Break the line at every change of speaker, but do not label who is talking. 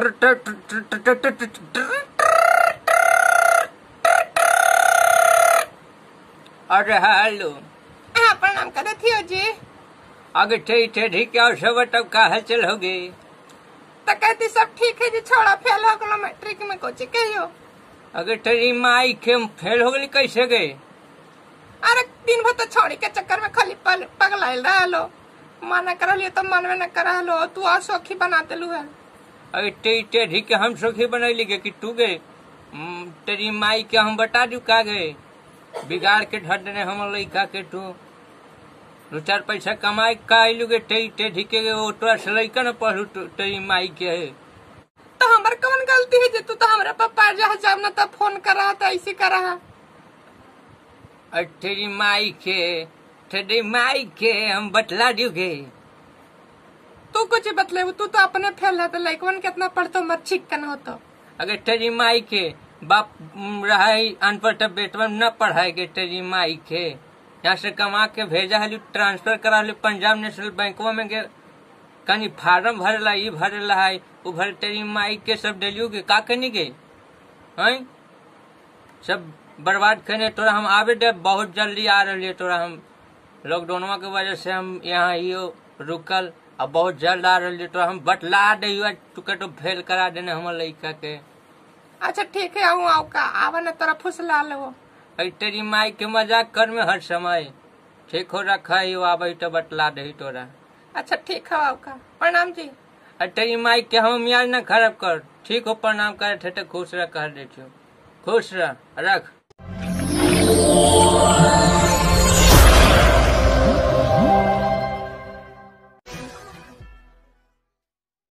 अरे हेलो।
हाँ प्रणाम करे थियो जी।
आगे थे क्या सब तब का हलचल हो गई?
तो कहती सब ठीक है जी, छोड़ा फेल हो गलो मैट्रिक में कोची कहियो।
अगर तेरी माई के फेल हो गई कैसे गए?
अरे दिन भर तो छोड़ी के चक्कर में खाली पगलाइल रहो, मना करलियो तो मनवे न करलो, तू आ सौखी बनाते लू है।
अगर टेढ़ी के हम सौखी बनैली गे कि तू गए? तेरी माई के हम बता दू का गए बिगाड़ के ढर देने हम लड़का के तू दो चार पैसा कमाए का आइलू गे टेढ़ी के तोरा से लड़का न पढ़ू तेरी माई के है
तो हमार कौन गलती है जे तू तो हमरा पापा जहाँ जब न तब फोन कर रहा था ऐसे कर रहा।
तेरी माई के हम बतला दूगे।
तू कुछ बतले, तू तो अपने फेल है तो लड़कवन कितना पढ़तो मत छिक्कन होतो।
अगर तेरी माई के बाप रहा अनपढ़ तब बेटवा न पढ़ाए के तेरी माई के यहाँ से कमा के भेजा है ट्रांसफर करा ली पंजाब नेशनल बैंकवा में गे कहीं फार्म भरेला ये भरेला है वो भर तेरी माई के सब डेलियो के का कनी गे हैं सब बर्बाद करने तोरा हम आवे दे बहुत जल्दी आ रही तोरा हम लॉकडाउनवा के वजह से हम यहाँ यो रुकल अब बहुत जल्द आ रही तो हम बतला दे तुके तो फेल करा देने हमारे लड़का के।
अच्छा ठीक है आऊँ आओ का आवा न तोरा फुसला लो।
तेरी माई के मजाक कर में हर समय ठीक हो रखा है आवे तो बतला दे तोरा।
अच्छा ठीक है आओ का प्रणाम जी।
तेरी माई के हम मियाज न खराब कर, ठीक हो प्रणाम करे थे तो खुश रह कर देती खुश रह रख।